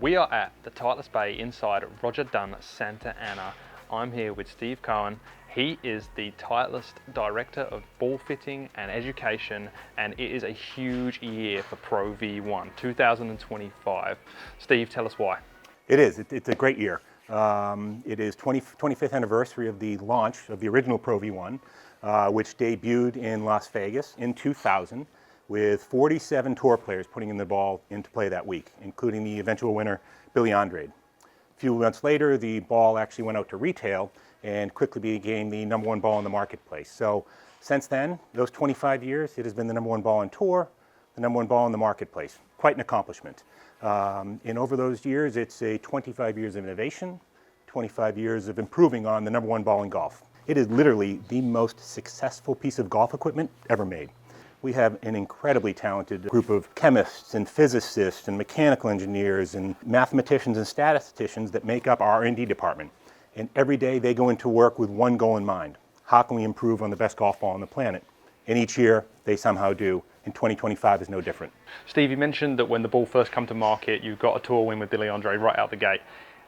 We are at the Titleist Bay inside Roger Dunn Santa Ana. I'm here with Steve Coen. He is the Titleist Director of Ball Fitting and Education, and it is a huge year for Pro V1, 2025. Steve, tell us why. It is. It's a great year. It is 25th anniversary of the launch of the original Pro V1, which debuted in Las Vegas in 2000 with 47 tour players putting in the ball into play that week, including the eventual winner, Billy Andrade. A few months later, the ball actually went out to retail and quickly became the #1 ball in the marketplace. So since then, those 25 years, it has been the #1 ball on tour, the #1 ball in the marketplace. Quite an accomplishment. And over those years, it's a 25 years of innovation, 25 years of improving on the #1 ball in golf. It is literally the most successful piece of golf equipment ever made. We have an incredibly talented group of chemists and physicists and mechanical engineers and mathematicians and statisticians that make up our R&D department. And every day they go into work with one goal in mind. How can we improve on the best golf ball on the planet? And each year they somehow do. And 2025 is no different. Steve, you mentioned that when the ball first come to market, you got a tour win with Billy Andrade right out the gate.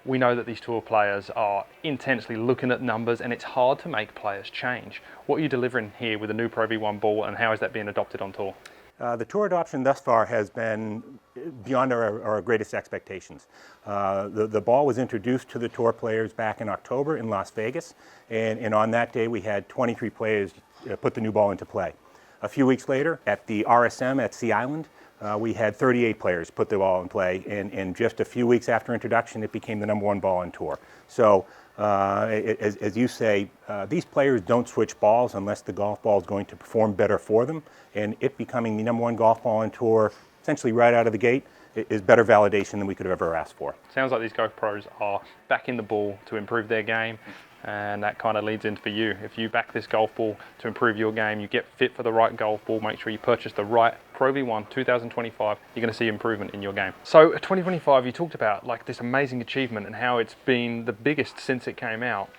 We know that these tour players are intensely looking at numbers, and it's hard to make players change. What are you delivering here with the new Pro V1 ball, and how is that being adopted on tour? The tour adoption thus far has been beyond our greatest expectations. The ball was introduced to the tour players back in October in Las Vegas, and on that day we had 23 players put the new ball into play. A few weeks later, at the RSM at Sea Island, we had 38 players put the ball in play, and just a few weeks after introduction, it became the #1 ball on tour. So, as you say, these players don't switch balls unless the golf ball is going to perform better for them, and it becoming the #1 golf ball on tour, essentially right out of the gate, is better validation than we could have ever asked for. Sounds like these golf pros are backing the ball to improve their game, and that kind of leads into for you. If you back this golf ball to improve your game, you get fit for the right golf ball, make sure you purchase the right Pro V1 2025, you're going to see improvement in your game. So 2025, you talked about like this amazing achievement and how it's been the biggest since it came out.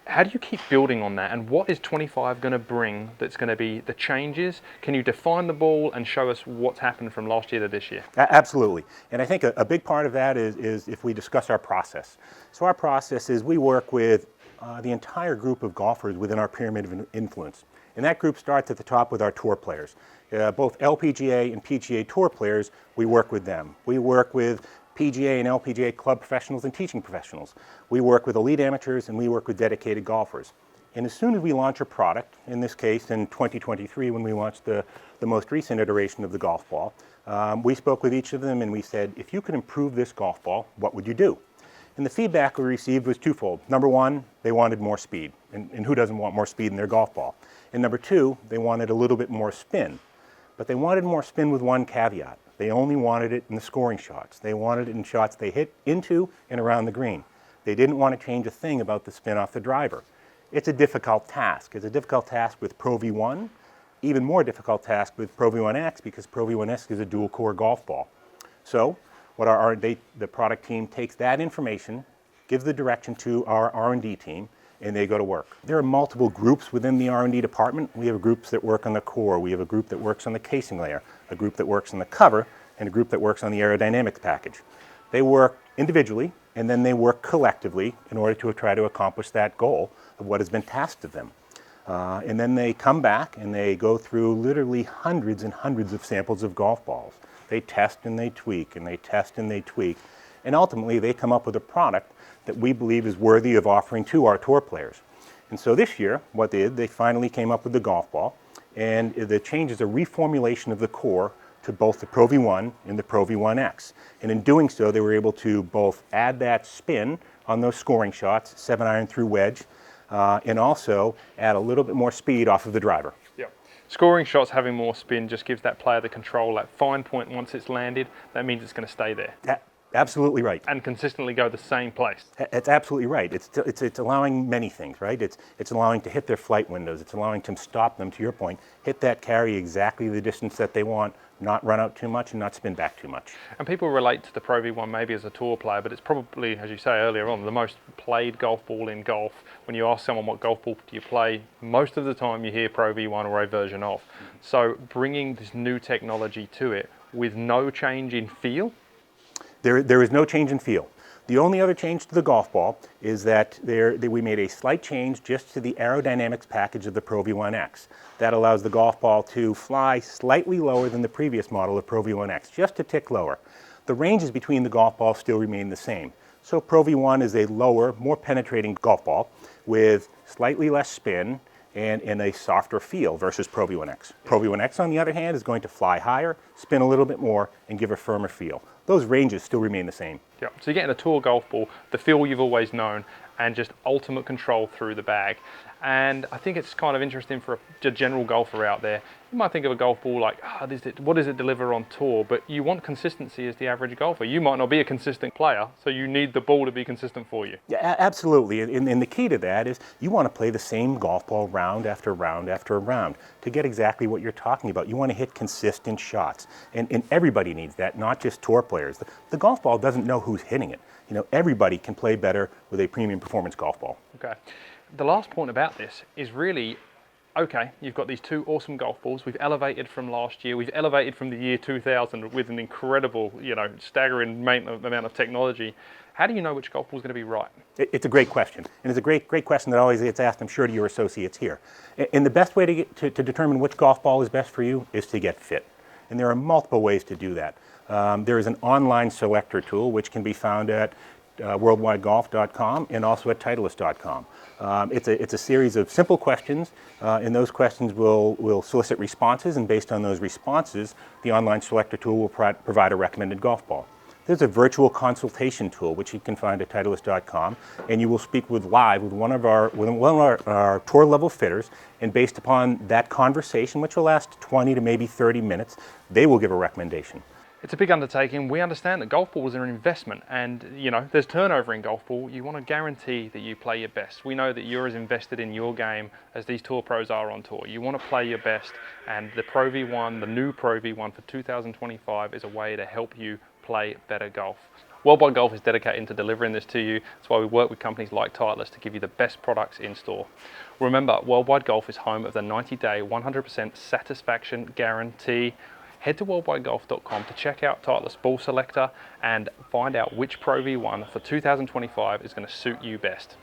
How do you keep building on that, and what is 25 going to bring that's going to be the changes? Can you define the ball and show us what's happened from last year to this year? Absolutely. And I think a big part of that is if we discuss our process. So our process is we work with the entire group of golfers within our pyramid of influence. And that group starts at the top with our tour players. Both LPGA and PGA tour players, we work with them. We work with PGA and LPGA club professionals and teaching professionals. We work with elite amateurs, and we work with dedicated golfers. And as soon as we launch a product, in this case in 2023 when we launched the most recent iteration of the golf ball, we spoke with each of them and we said, if you could improve this golf ball, what would you do? And the feedback we received was twofold. Number one, they wanted more speed. And who doesn't want more speed in their golf ball? And number two, they wanted a little bit more spin. But they wanted more spin with one caveat. They only wanted it in the scoring shots. They wanted it in shots they hit into and around the green. They didn't want to change a thing about the spin off the driver. It's a difficult task. It's a difficult task with Pro V1, even more difficult task with Pro V1X because Pro V1X is a dual core golf ball. So what the product team takes that information, gives the direction to our R&D team, and they go to work. There are multiple groups within the R&D department. We have groups that work on the core, we have a group that works on the casing layer, a group that works on the cover, and a group that works on the aerodynamics package. They work individually, and then they work collectively in order to try to accomplish that goal of what has been tasked of them. And then they come back and they go through literally hundreds and hundreds of samples of golf balls. They test and they tweak, and they test and they tweak, and ultimately they come up with a product that we believe is worthy of offering to our tour players. And so this year, what they did, they finally came up with the golf ball, and the change is a reformulation of the core to both the Pro V1 and the Pro V1X. And in doing so, they were able to both add that spin on those scoring shots, 7-iron through wedge, and also add a little bit more speed off of the driver. Yeah. Scoring shots having more spin just gives that player the control, that fine point once it's landed, that means it's going to stay there. Absolutely right. And consistently go the same place. It's absolutely right. It's allowing many things, right? It's allowing to hit their flight windows. It's allowing to stop them, to your point, hit that carry exactly the distance that they want, not run out too much and not spin back too much. And people relate to the Pro V1 maybe as a tour player, but it's probably, as you say earlier on, the most played golf ball in golf. When you ask someone what golf ball do you play, most of the time you hear Pro V1 or a version of. So bringing this new technology to it with no change in feel, There is no change in feel. The only other change to the golf ball is that we made a slight change just to the aerodynamics package of the Pro V1X. That allows the golf ball to fly slightly lower than the previous model of Pro V1X, just a tick lower. The ranges between the golf balls still remain the same. So Pro V1 is a lower, more penetrating golf ball with slightly less spin and a softer feel versus Pro V1X. Pro V1X, on the other hand, is going to fly higher, spin a little bit more, and give a firmer feel. Those ranges still remain the same. Yeah, so you're getting a tour golf ball, the feel you've always known, and just ultimate control through the bag. And I think it's kind of interesting for a general golfer out there. You might think of a golf ball like, what does it deliver on tour? But you want consistency as the average golfer. You might not be a consistent player, so you need the ball to be consistent for you. Yeah, absolutely. And the key to that is you want to play the same golf ball round after round after round to get exactly what you're talking about. You want to hit consistent shots. And everybody needs that, not just tour players. The golf ball doesn't know who's hitting it. You know, everybody can play better with a premium performance golf ball. Okay. The last point about this is really, okay, you've got these two awesome golf balls. We've elevated from last year. We've elevated from the year 2000 with an incredible, staggering amount of technology. How do you know which golf ball is going to be right? It's a great question. And it's a great question that always gets asked, I'm sure, to your associates here. And the best way to determine which golf ball is best for you is to get fit. And there are multiple ways to do that. There is an online selector tool which can be found at worldwidegolf.com and also at Titleist.com. It's a series of simple questions, and those questions will solicit responses, and based on those responses, the online selector tool will provide a recommended golf ball. There's a virtual consultation tool which you can find at Titleist.com, and you will speak live with one of our tour level fitters, and based upon that conversation, which will last 20 to maybe 30 minutes, they will give a recommendation. It's a big undertaking. We understand that golf balls are an investment, and there's turnover in golf ball. You want to guarantee that you play your best. We know that you're as invested in your game as these tour pros are on tour. You want to play your best, and the Pro V1, the new Pro V1 for 2025 is a way to help you play better golf. Worldwide Golf is dedicated to delivering this to you. That's why we work with companies like Titleist to give you the best products in store. Remember, Worldwide Golf is home of the 90-day 100% satisfaction guarantee. Head to worldwidegolf.com to check out Titleist Ball Selector and find out which Pro V1 for 2025 is going to suit you best.